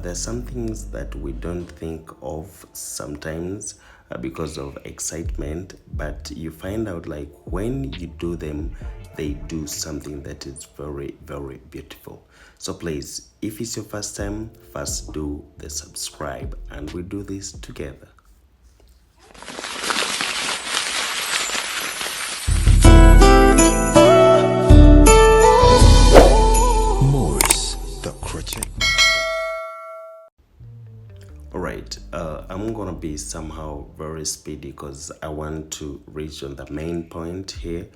there's some things that we don't think of sometimes because of excitement, but you find out like when you do them, they do something that is very, very beautiful. So please, if it's your first time, first do the subscribe and we do this together. Alright, I'm gonna be somehow very speedy because I want to reach on the main point here,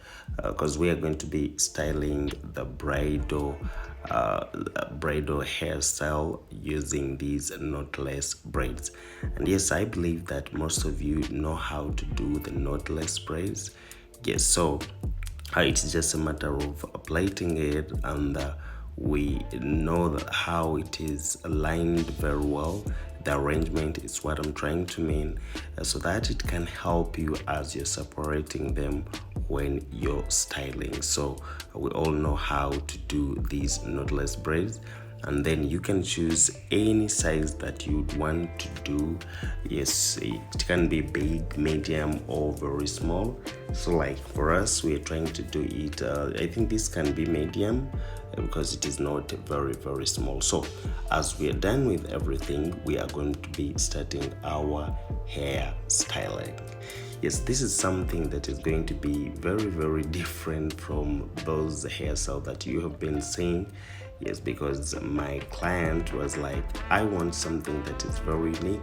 because we are going to be styling the bridal hairstyle using these knotless braids. And yes, I believe that most of you know how to do the knotless braids. Yes, so it's just a matter of plaiting it, and we know how it is aligned very well. The arrangement is what I'm trying to mean, so that it can help you as you're separating them when you're styling. So we all know how to do these knotless braids, and then you can choose any size that you'd want to do. Yes, it can be big, medium, or very small. So like for us, we're trying to do it, I think this can be medium because it is not very, very small. So as we are done with everything, we are going to be starting our hair styling. Yes, this is something that is going to be very, very different from those hairstyles that you have been seeing. Yes, because my client was like, I want something that is very unique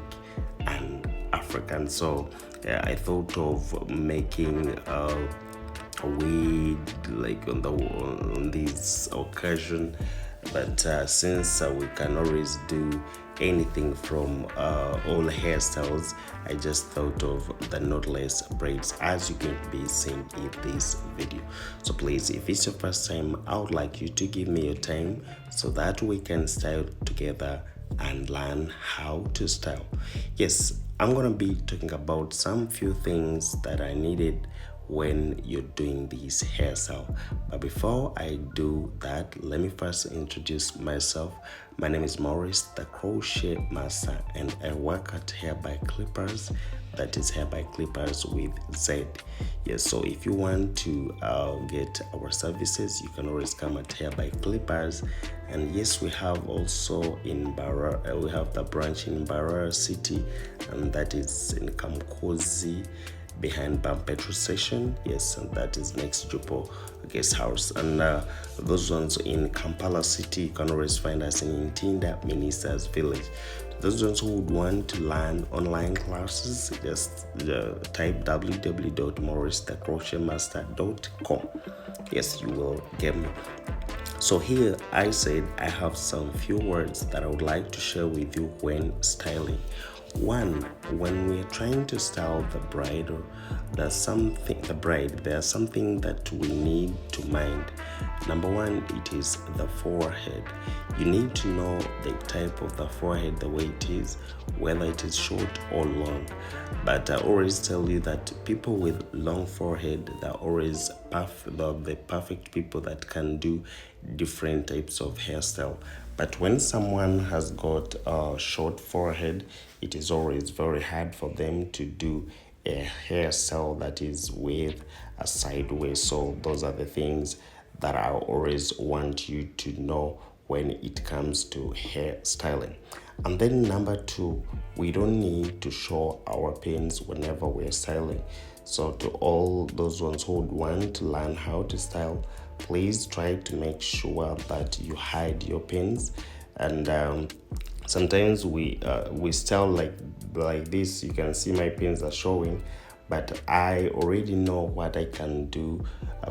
and African. So I thought of making a wig like on this occasion, but since we can always do anything from all hairstyles, I just thought of the knotless braids as you can be seeing in this video. So please, if it's your first time, I would like you to give me your time so that we can style together and learn how to style. Yes, I'm gonna be talking about some few things that I needed when you're doing this hairstyle. But before I do that, let me first introduce myself. My name is Maurice, the crochet master, and I work at Hair by Clippers. That is Hair by Clippers with Z. Yes, so if you want to get our services, you can always come at Hair by Clippers. And yes, we have also in Barra, we have the branch in Barra City, and that is in Kamkozi, behind Bam Petrol Station. Yes, and that is next Jupo Guest House. And those ones in Kampala City, you can always find us in Intinda Ministers Village. Those ones who would want to learn online classes, just type www.mauricethecrochetmaster.com. Yes, you will get me. So here I said I have some few words that I would like to share with you when styling. One, when we are trying to style the bride, there's something that we need to mind. Number one, it is the forehead. You need to know the type of the forehead, the way it is, whether it is short or long. But I always tell you that people with long forehead, they're always the perfect people that can do different types of hairstyle. But when someone has got a short forehead, it is always very hard for them to do a hairstyle that is with a sideways. So those are the things that I always want you to know when it comes to hair styling. And then number two, we don't need to show our pins whenever we're styling. So to all those ones who would want to learn how to style, please try to make sure that you hide your pins. And sometimes we style like this. You can see my pins are showing, but I already know what I can do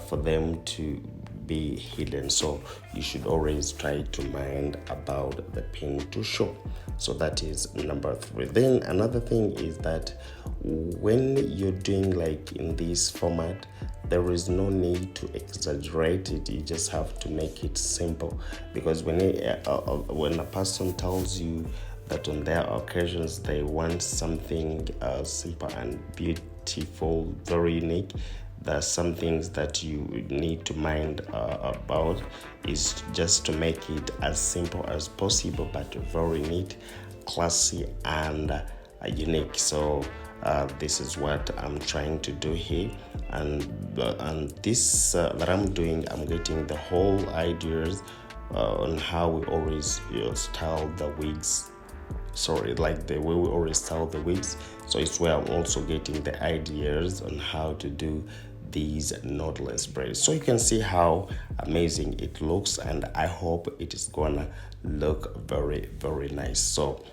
for them to be hidden. So you should always try to mind about the pin to show. So that is number three. Then another thing is that when you're doing like in this format, there is no need to exaggerate it. You just have to make it simple, because when a person tells you that on their occasions they want something simple and beautiful, very unique, there are some things that you need to mind about, is just to make it as simple as possible, but very neat, classy, and unique. So this is what I'm trying to do here, and this that I'm doing, I'm getting the whole ideas on how we always style the wigs, like the way we always style the wigs. So it's where I'm also getting the ideas on how to do these knotless braids. So you can see how amazing it looks, and I hope it is gonna look very, very nice. So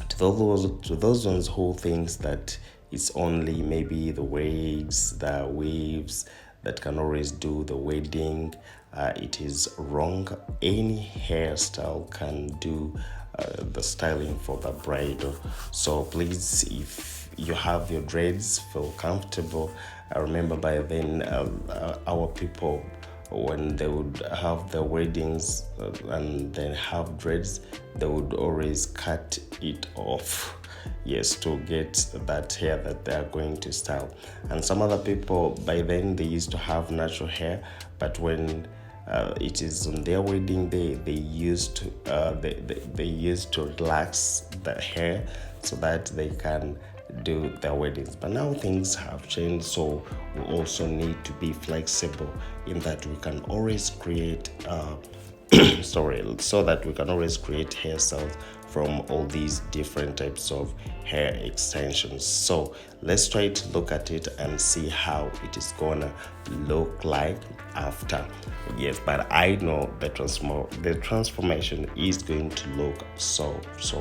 to those ones who thinks that it's only maybe the wigs, the weaves that can always do the wedding, it is wrong. Any hairstyle can do the styling for the bride. So please, if you have your dreads, feel comfortable. I remember by then our people, when they would have their weddings and then have dreads, they would always cut it off, yes, to get that hair that they are going to style. And some other people, by then, they used to have natural hair, but when it is on their wedding day, they used to relax the hair so that they can do their weddings. But now things have changed, so we also need to be flexible in that we can always create so that we can always create hairstyles from all these different types of hair extensions. So let's try to look at it and see how it is gonna look like after. Yes, but I know the transformation is going to look so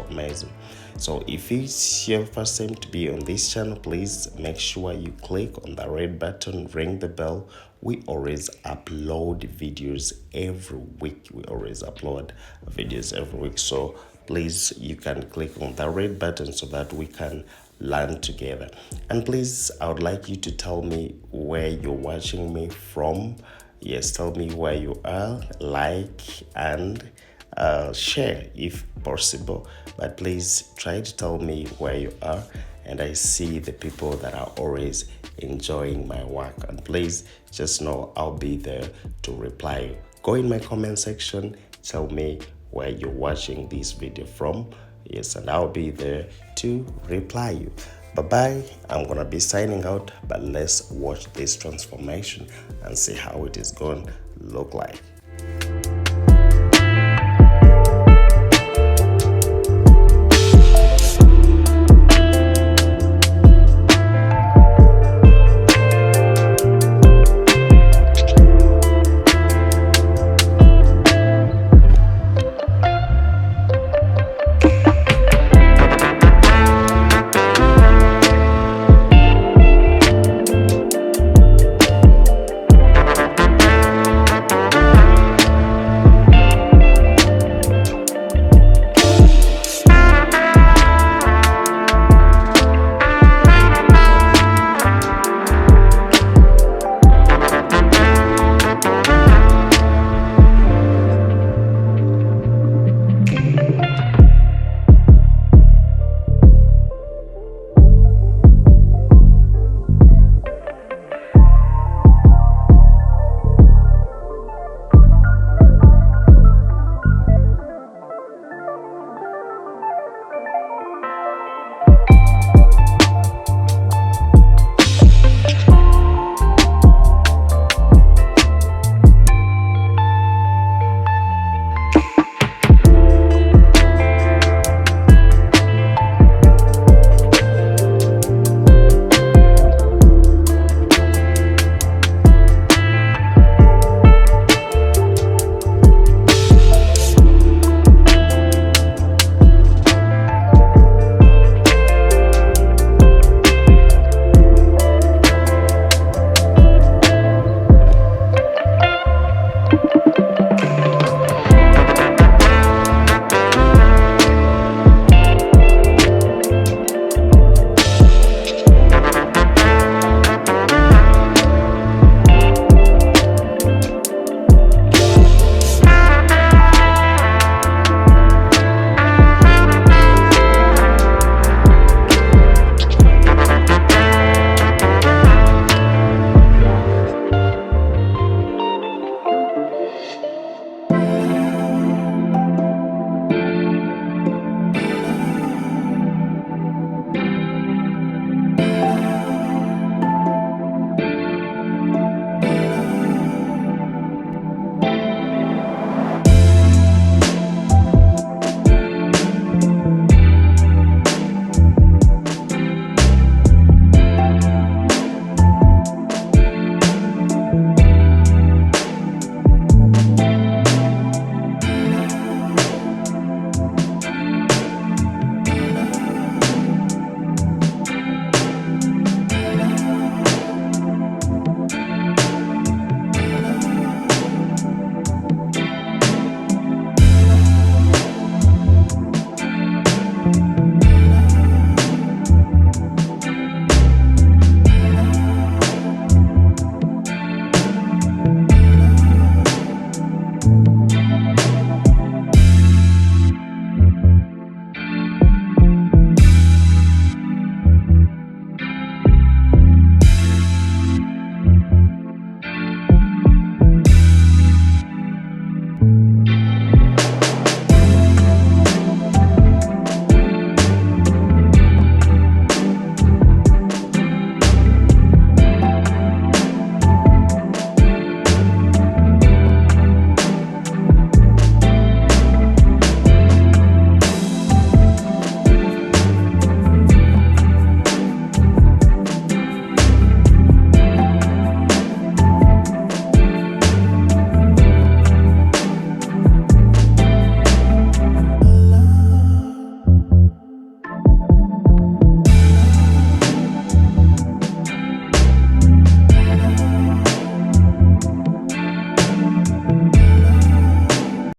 amazing. So if it's your first time to be on this channel, please make sure you click on the red button, ring the bell. We always upload videos every week. So please, you can click on the red button so that we can learn together. And please, I would like you to tell me where you're watching me from. Yes, tell me where you are, like, and share if possible. But please try to tell me where you are, and I see the people that are always enjoying my work. And please just know I'll be there to reply you. Go in my comment section, tell me where you're watching this video from. Yes, and I'll be there to reply you. Bye-bye. I'm gonna be signing out, but let's watch this transformation and see how it is going to look like.